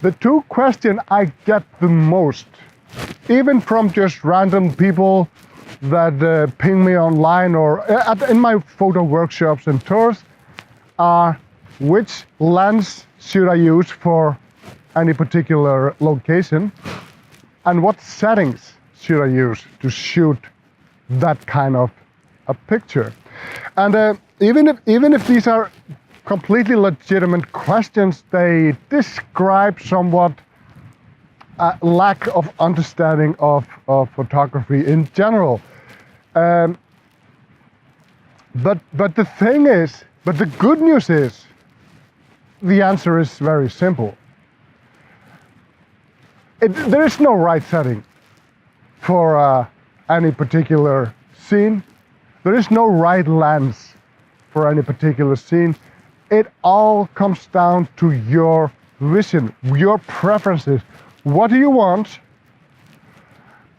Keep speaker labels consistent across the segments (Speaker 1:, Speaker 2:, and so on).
Speaker 1: The two questions I get the most, even from just random people that ping me online or in my photo workshops and tours, are which lens should I use for any particular location, and what settings should I use to shoot that kind of a picture. And even if these are completely legitimate questions, they describe somewhat a lack of understanding of photography in general. But the good news is, the answer is very simple. There is no right setting for any particular scene. There is no right lens for any particular scene. It all comes down to your vision, your preferences. What do you want?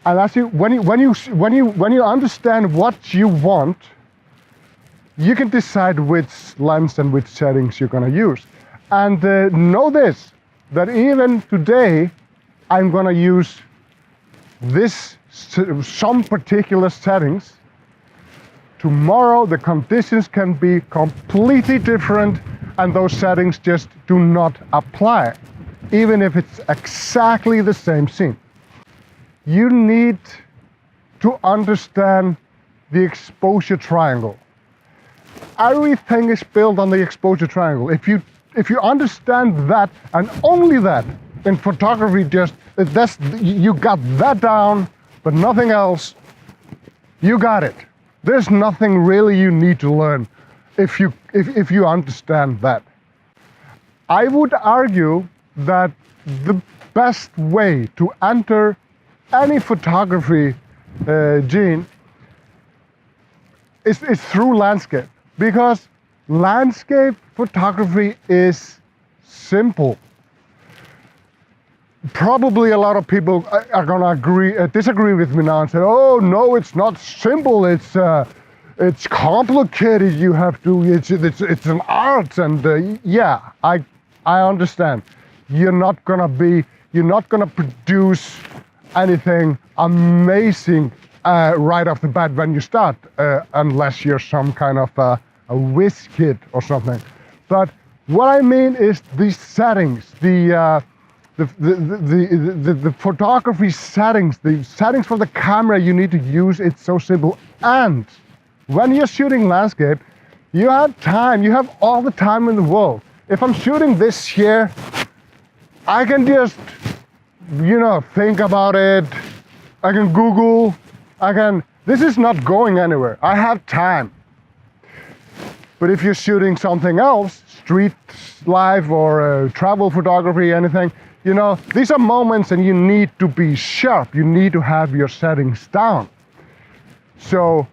Speaker 1: And when you understand what you want, you can decide which lens and which settings you're gonna use. And know this, that even today, I'm gonna use some particular settings. Tomorrow, the conditions can be completely different, and those settings just do not apply, even if it's exactly the same scene. You need to understand the exposure triangle. Everything is built on the exposure triangle. If you understand that and only that, in photography, you got that down, but nothing else, you got it. There's nothing really you need to learn if you understand that. I would argue that the best way to enter any photography gene is through landscape, because landscape photography is simple. Probably a lot of people are gonna disagree with me now and say, "Oh no, it's not simple. It's complicated. You have to. It's an art." And yeah, I understand. You're not gonna produce anything amazing right off the bat when you start, unless you're some kind of a whiz kid or something. But what I mean is the settings, the photography settings, the settings for the camera you need to use. It's so simple. And when you're shooting landscape, you have time. You have all the time in the world. If I'm shooting this here, I can just, think about it. I can Google. This is not going anywhere. I have time. But if you're shooting something else, street life or travel photography, anything, these are moments and you need to be sharp. You need to have your settings down. So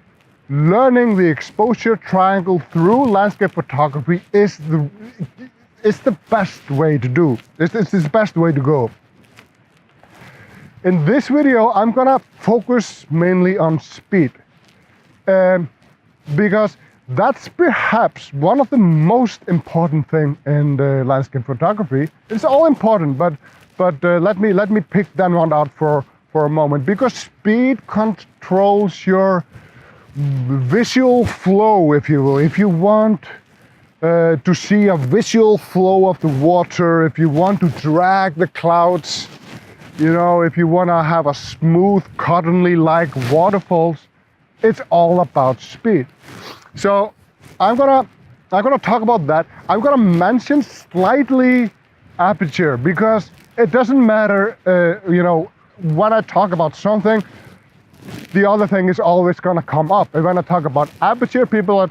Speaker 1: learning the exposure triangle through landscape photography is the best way to do. It's the best way to go. In this video, I'm gonna focus mainly on speed, because that's perhaps one of the most important thing in the landscape photography. It's all important, but let me pick that one out for a moment, because speed controls your visual flow, if you will. If you want to see a visual flow of the water, if you want to drag the clouds, if you want to have a smooth, cottonly-like waterfalls, it's all about speed. So I'm gonna talk about that. I'm gonna mention slightly aperture, because it doesn't matter, when I talk about something, the other thing is always gonna come up. And when I talk about aperture, people are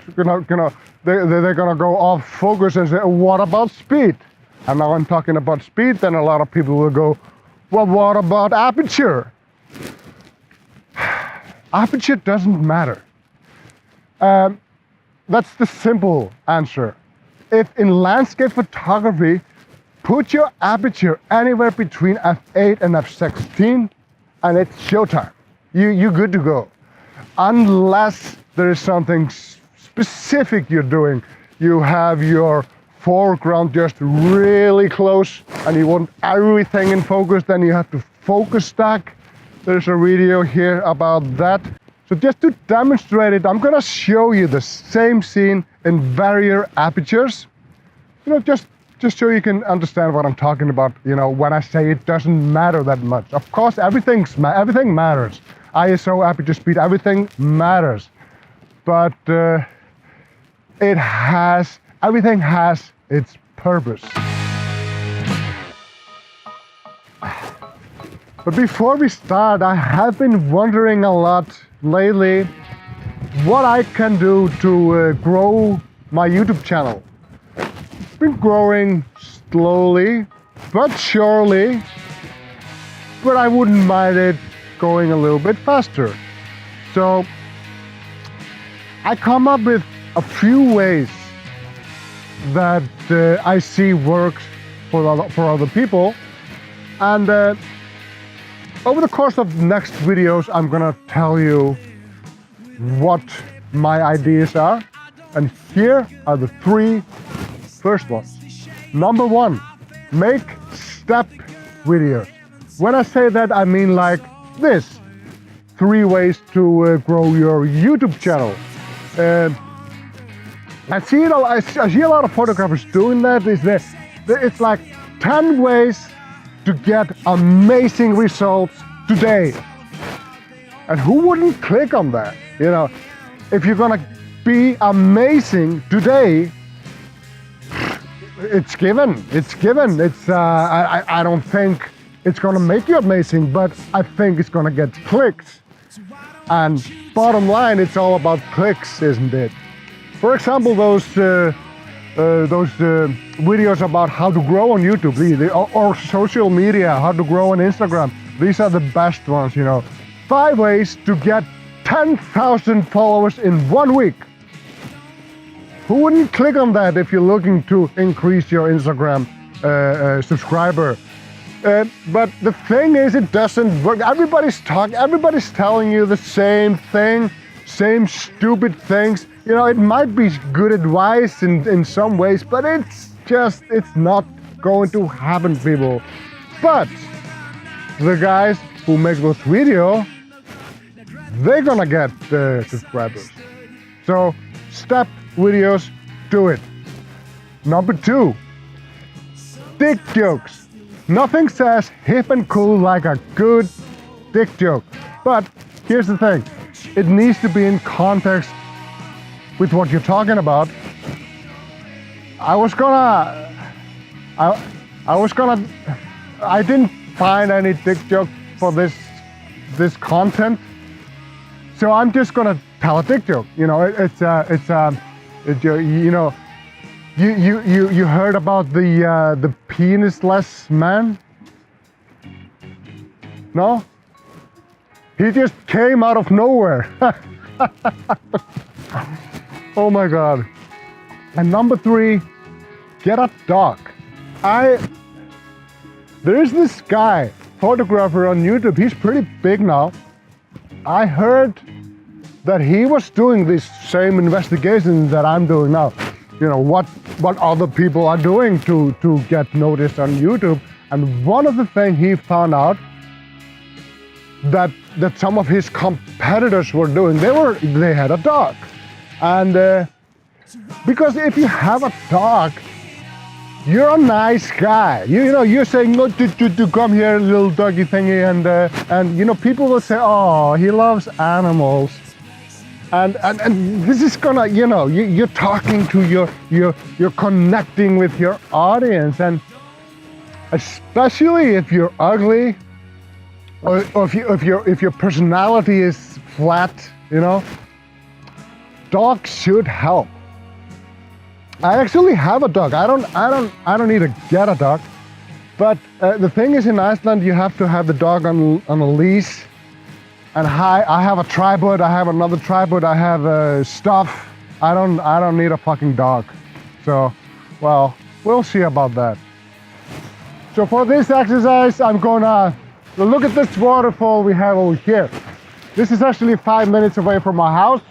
Speaker 1: they're gonna go off focus and say, "What about speed?" And now I'm talking about speed, then a lot of people will go, "Well, what about aperture?" Aperture doesn't matter. That's the simple answer. If in landscape photography, put your aperture anywhere between f8 and f16, and it's showtime. You're good to go. Unless there is something specific you're doing. You have your foreground just really close and you want everything in focus, then you have to focus stack. There's a video here about that. So just to demonstrate it, I'm gonna show you the same scene in various apertures. You know, just so you can understand what I'm talking about, you know, when I say it doesn't matter that much. Of course, everything matters. ISO, aperture speed, everything matters. But everything has its purpose. But before we start, I have been wondering a lot lately what I can do to grow my YouTube channel. It's been growing slowly but surely, but I wouldn't mind it going a little bit faster. So I come up with a few ways that I see works for other people, and over the course of next videos I'm gonna tell you what my ideas are, and here are the 3 first ones. Number 1, make step videos. When I say that, I mean like this: 3 ways to grow your YouTube channel. I see a lot of photographers doing that. It's like 10 ways to get amazing results today. And who wouldn't click on that? You know, if you're gonna be amazing today, it's given. I don't think it's gonna make you amazing, but I think it's gonna get clicks. And bottom line, it's all about clicks, isn't it? For example, those videos about how to grow on YouTube, or social media, how to grow on Instagram. These are the best ones, you know. 5 ways to get 10,000 followers in 1 week. Who wouldn't click on that if you're looking to increase your Instagram subscriber? But the thing is, it doesn't work. Everybody's telling you the same thing, same stupid things. You know, it might be good advice in some ways, but it's not going to happen, people. But the guys who make those videos, they're gonna get subscribers. So step videos, do it. Number 2, dick jokes. Nothing says hip and cool like a good dick joke. But here's the thing, it needs to be in context with what you're talking about. I didn't find any dick joke for this content, so I'm just gonna tell a dick joke. You know, you heard about the penisless man? No? He just came out of nowhere. Oh my God. And number 3, get a dog. There is this guy, photographer on YouTube, he's pretty big now. I heard that he was doing these same investigations that I'm doing now. You know, what other people are doing to get noticed on YouTube. And one of the things he found out that some of his competitors were doing, they had a dog. And because if you have a dog, you're a nice guy. You know, you're saying, no, to come here, little doggy thingy, and you know, people will say, oh, he loves animals. And this is gonna, you know, you're talking to you're connecting with your audience, and especially if you're ugly, or if your personality is flat, you know, dogs should help. I actually have a dog. I don't need to get a dog, but the thing is, in Iceland you have to have the dog on a leash. And I have a tripod. I have another tripod. I have stuff. I don't need a fucking dog. So, well, we'll see about that. So for this exercise, I'm gonna look at this waterfall we have over here. This is actually 5 minutes away from my house.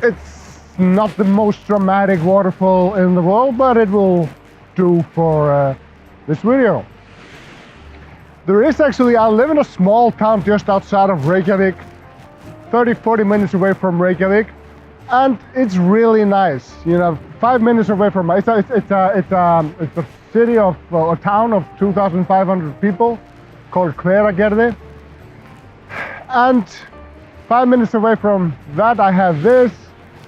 Speaker 1: It's not the most dramatic waterfall in the world, but it will do for this video. There is actually, I live in a small town just outside of Reykjavik, 30-40 minutes away from Reykjavik, and it's really nice. You know, 5 minutes away from it's a city of a town of 2,500 people called Hveragerði, and 5 minutes away from that I have this.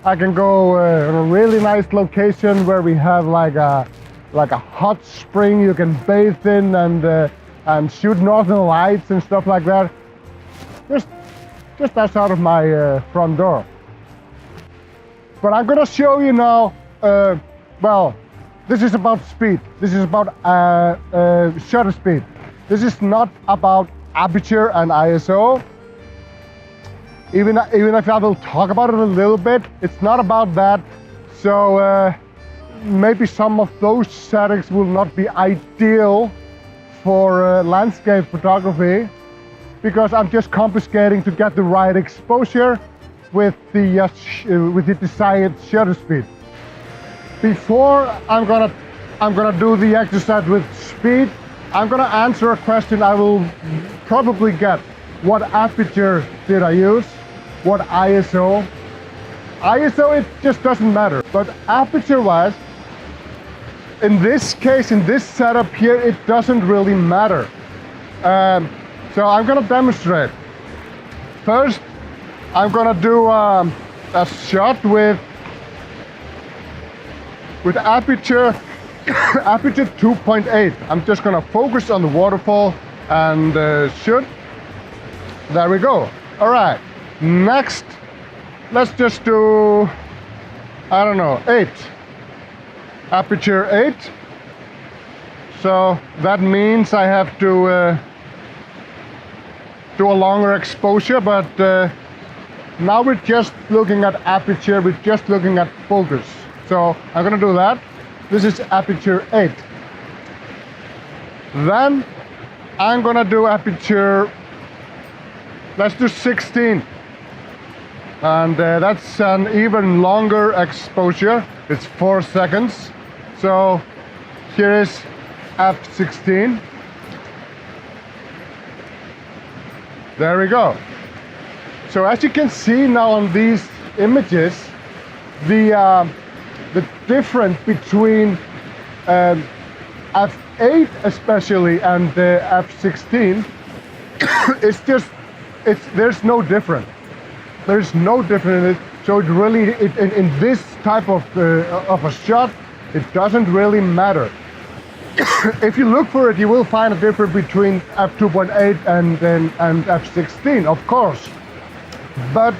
Speaker 1: I can go in a really nice location where we have like a hot spring you can bathe in and shoot northern lights and stuff like that. Just outside of my front door. But I'm gonna show you now. Well, this is about speed. This is about shutter speed. This is not about aperture and ISO. Even if I will talk about it a little bit, it's not about that. So maybe some of those settings will not be ideal for landscape photography, because I'm just confiscating to get the right exposure with the desired shutter speed. Before I'm gonna do the exercise with speed, I'm gonna answer a question I will probably get. What aperture did I use? What ISO? ISO, it just doesn't matter. But aperture-wise, in this case, in this setup here, it doesn't really matter. So I'm gonna demonstrate. First, I'm gonna do a shot with aperture aperture 2.8. I'm just gonna focus on the waterfall and shoot. There we go. All right. Next, let's just do, I don't know, 8. Aperture 8. So that means I have to do a longer exposure, but now we're just looking at aperture, we're just looking at focus. So I'm gonna do that. This is aperture 8. Then I'm gonna do aperture, let's do 16. And that's an even longer exposure. It's 4 seconds. So here is f16. There we go. So as you can see now on these images, the difference between f8 especially and f16 is just, there's no difference. There's no difference in it. So it really, in this type of a shot, it doesn't really matter. If you look for it, you will find a difference between f2.8 and f16, of course. But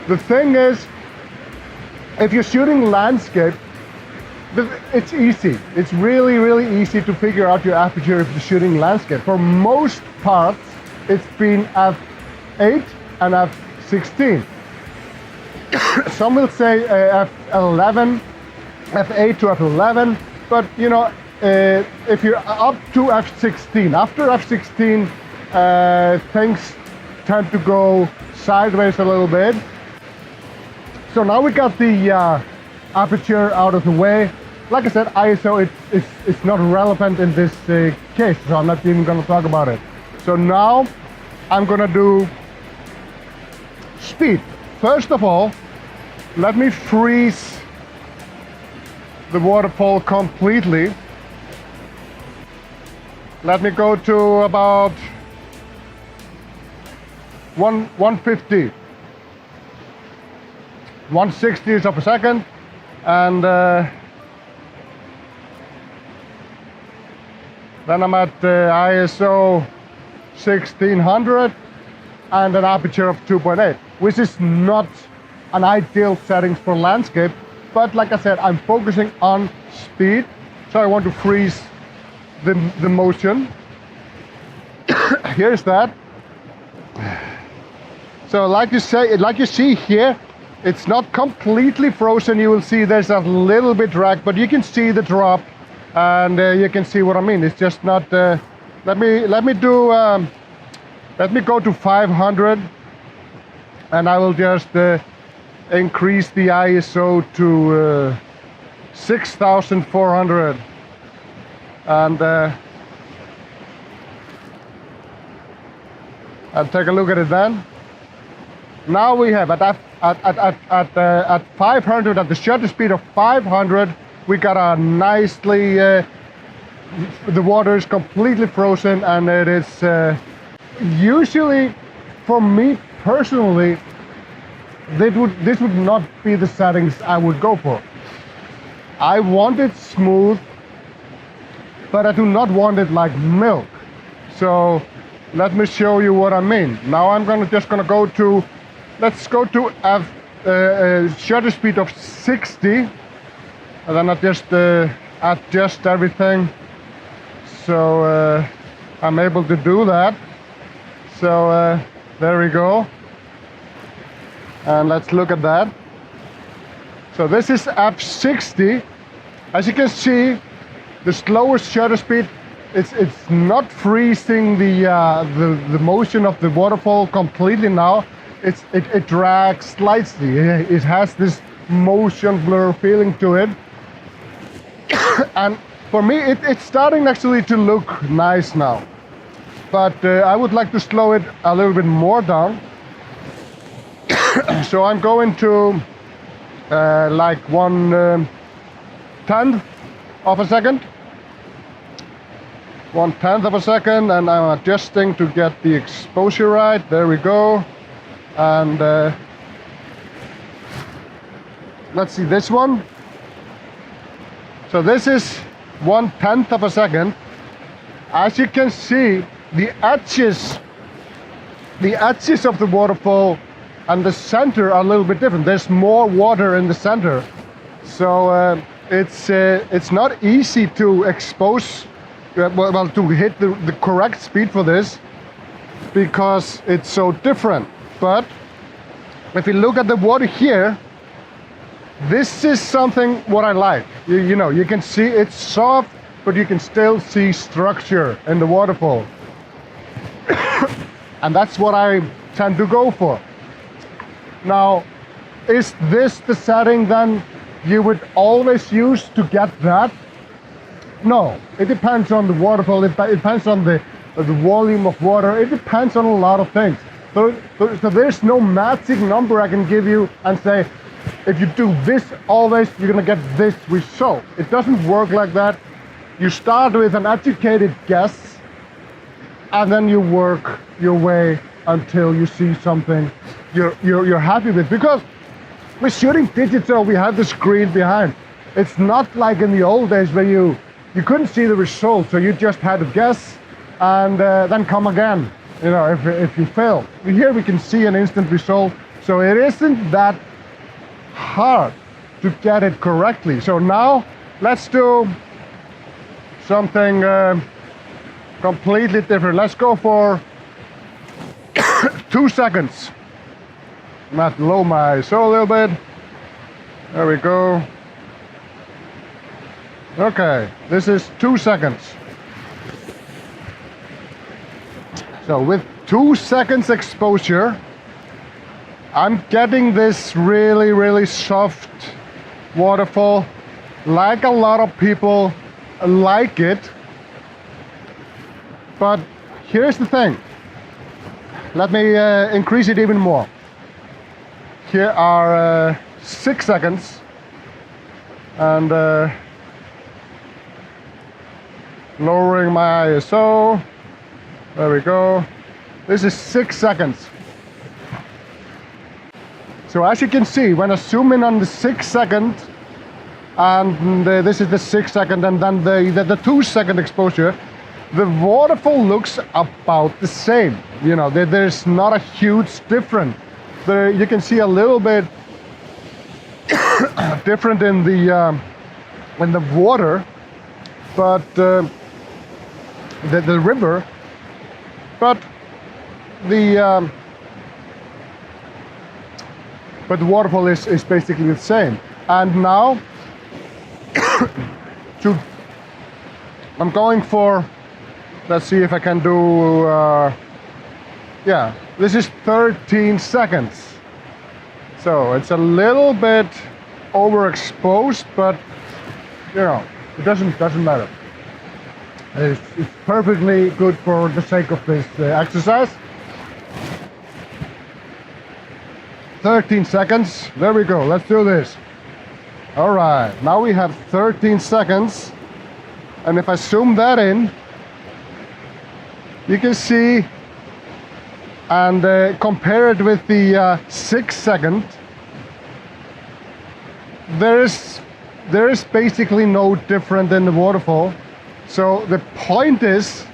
Speaker 1: the thing is, if you're shooting landscape, it's easy. It's really, really easy to figure out your aperture if you're shooting landscape. For most parts, it's been f8 and f16. Some will say f11, f8 to f11, but you know, if you're up to f16, after f16, things tend to go sideways a little bit. So now we got the aperture out of the way. Like I said, ISO it's not relevant in this case, so I'm not even going to talk about it. So now I'm going to do speed. First of all, let me freeze the waterfall completely. Let me go to about 150. 1/60th of a second, and then I'm at ISO 1600 and an aperture of 2.8, which is not an ideal settings for landscape, but like I said, I'm focusing on speed, so I want to freeze the motion. Here's that. So like you see here, it's not completely frozen. You will see there's a little bit drag, but you can see the drop, and you can see what I mean. It's just not. Let me go to 500, and I will just increase the ISO to 6,400, and take a look at it then. Now we have at 500, at the shutter speed of 500, we got a nicely, the water is completely frozen, and it is usually, for me personally, this would not be the settings I would go for. I want it smooth, but I do not want it like milk. So let me show you what I mean. Now I'm just gonna go to, let's go to a shutter speed of 60, and then I just adjust everything so I'm able to do that. So there we go, and let's look at that. So this is f60. As you can see, the slowest shutter speed, it's not freezing the motion of the waterfall completely now. It drags slightly. It has this motion blur feeling to it. And for me, it's starting actually to look nice now. But I would like to slow it a little bit more down. So I'm going to like 1/10 of a second. 1/10 of a second, and I'm adjusting to get the exposure right. There we go. And let's see this one. So this is 1/10 of a second. As you can see, the edges of the waterfall and the center are a little bit different. There's more water in the center, so it's not easy to expose, well, to hit the correct speed for this, because it's so different. But if you look at the water here, this is something what I like. You know, you can see it's soft, but you can still see structure in the waterfall. And that's what I tend to go for. Now, is this the setting then you would always use to get that? No, it depends on the waterfall, it depends on the volume of water, it depends on a lot of things. So there's no magic number I can give you and say, if you do this always, you're gonna get this result. It doesn't work like that. You start with an educated guess, and then you work your way until you see something you're happy with. Because with shooting digital, we have the screen behind. It's not like in the old days where you couldn't see the result, so you just had to guess and then come again, you know, if you fail. Here we can see an instant result, so it isn't that hard to get it correctly. So now let's do something completely different. Let's go for 2 seconds. I'm gonna have to lower my ISO a little bit. There we go. Okay, this is 2 seconds. So with 2 seconds exposure, I'm getting this really, really soft waterfall, like a lot of people like it. But here's the thing. Let me increase it even more. Here are 6 seconds, and lowering my ISO. There we go. This is 6 seconds. So as you can see, when I zoom in on the 6 second, and this is the 6 second, and then the 2 second exposure, the waterfall looks about the same. You know, there's not a huge difference. There, you can see a little bit different in the water, but the river, but the waterfall is basically the same. And now I'm going for, let's see if I can do, yeah, this is 13 seconds. So it's a little bit overexposed, but you know, it doesn't matter. It's perfectly good for the sake of this exercise. 13 seconds. There we go. Let's do this. All right. Now we have 13 seconds. And if I zoom that in, you can see and compare it with the 6 second. There is basically no different in the waterfall. So the point is,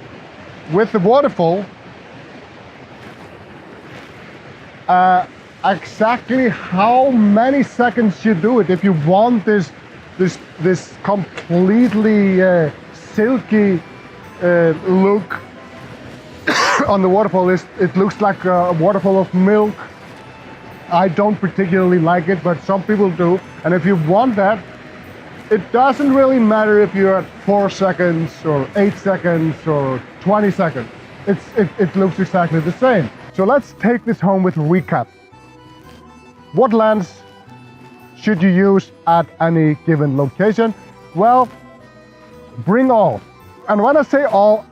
Speaker 1: with the waterfall, exactly how many seconds you do it. If you want this completely silky look on the waterfall, it looks like a waterfall of milk. I don't particularly like it, but some people do. And if you want that, it doesn't really matter if you're at 4 seconds or 8 seconds or 20 seconds. It looks exactly the same. So let's take this home with a recap. What lens should you use at any given location? Well, bring all. And when I say all,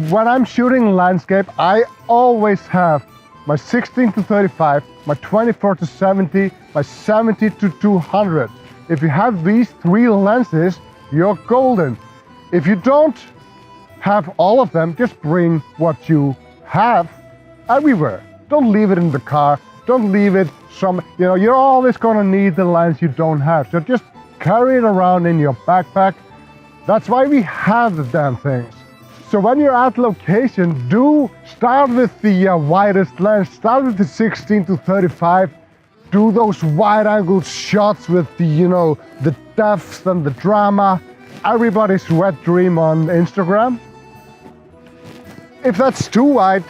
Speaker 1: when I'm shooting landscape, I always have my 16-35, my 24-70, my 70-200. If you have these 3 lenses, you're golden. If you don't have all of them, just bring what you have everywhere. Don't leave it in the car. Don't leave it you're always gonna need the lens you don't have. So just carry it around in your backpack. That's why we have the damn things. So when you're at location, do start with the widest lens. Start with the 16-35. Do those wide-angle shots with the depth and the drama. Everybody's wet dream on Instagram. If that's too wide,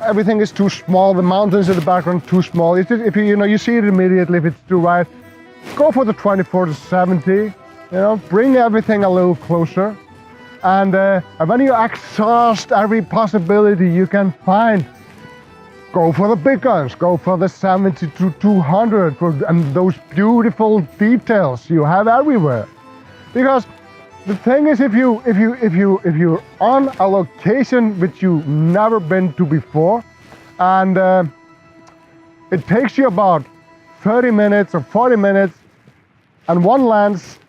Speaker 1: everything is too small. The mountains in the background too small. If you see it immediately. If it's too wide, go for the 24-70. Bring everything a little closer. And when you exhaust every possibility you can find, go for the big guns. Go for the 70-200 and those beautiful details you have everywhere. Because the thing is, if you're on a location which you've never been to before, and it takes you about 30 minutes or 40 minutes and one lens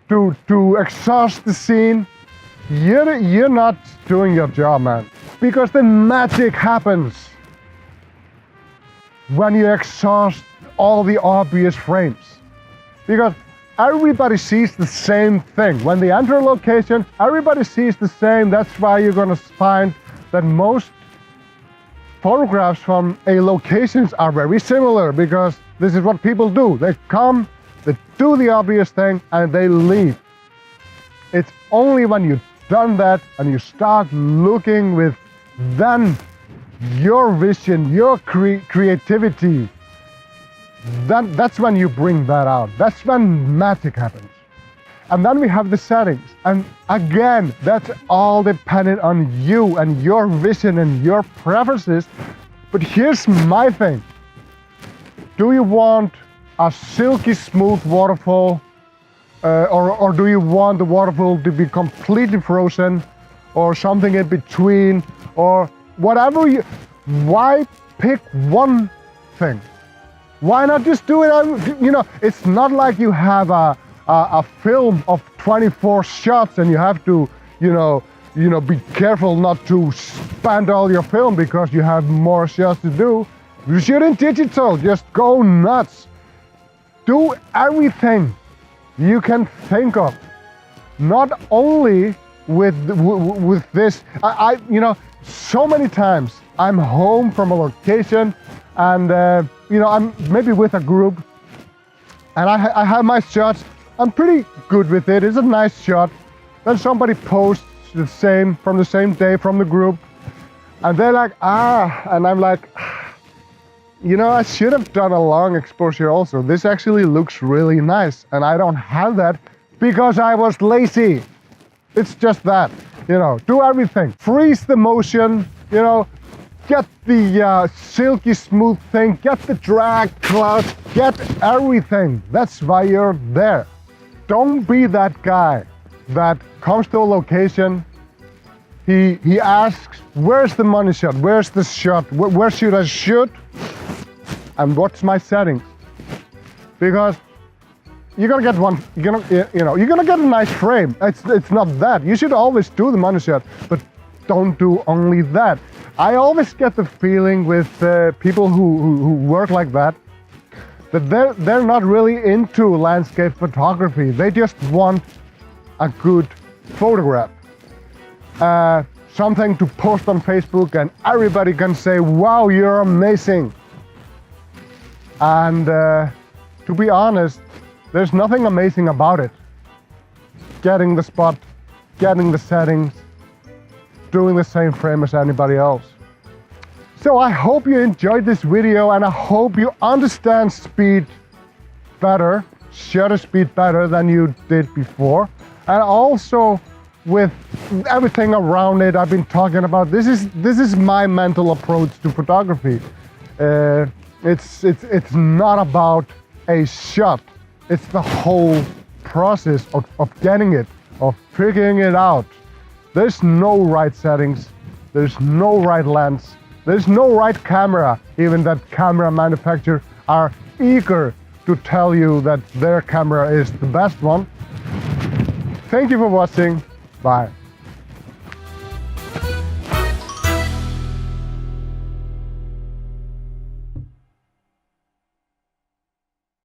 Speaker 1: to exhaust the scene, you're not doing your job, man. Because the magic happens when you exhaust all the obvious frames. Because everybody sees the same thing. When they enter a location, everybody sees the same. That's why you're gonna find that most photographs from a locations are very similar, because this is what people do. They come, they do the obvious thing, and they leave. It's only when you've done that and you start looking with then your vision, your creativity, that's when you bring that out. That's when magic happens. And then we have the settings. And again, that's all dependent on you and your vision and your preferences. But here's my thing. Do you want a silky smooth waterfall? Or do you want the waterfall to be completely frozen, or something in between, or whatever why pick one thing? Why not just do it? It's not like you have a film of 24 shots and you have to, be careful not to spend all your film because you have more shots to do. You shoot in digital, just go nuts. Do everything you can think of. Not only with this, so many times I'm home from a location and I'm maybe with a group and I have my shots. I'm pretty good with it. It's a nice shot. Then somebody posts the same from the same day from the group, and they're like, and I'm like, I should have done a long exposure also. This actually looks really nice, and I don't have that because I was lazy. It's just that, do everything. Freeze the motion, get the silky smooth thing, get the drag clouds, get everything. That's why you're there. Don't be that guy that comes to a location, he asks, where's the money shot? Where's the shot? Where should I shoot? And what's my settings? Because you're gonna get one, you're gonna get a nice frame. It's not that. You should always do the money shot, but don't do only that. I always get the feeling with people who work like that they're not really into landscape photography. They just want a good photograph. Something to post on Facebook and everybody can say, wow, you're amazing. And to be honest, there's nothing amazing about it. Getting the spot, getting the settings, doing the same frame as anybody else. So I hope you enjoyed this video and I hope you understand speed better, shutter speed better than you did before. And also with everything around it I've been talking about, this is my mental approach to photography. It's not about a shot, it's the whole process of getting it, of figuring it out. There's no right settings, there's no right lens, there's no right camera. Even that camera manufacturers are eager to tell you that their camera is the best one. Thank you for watching. Bye.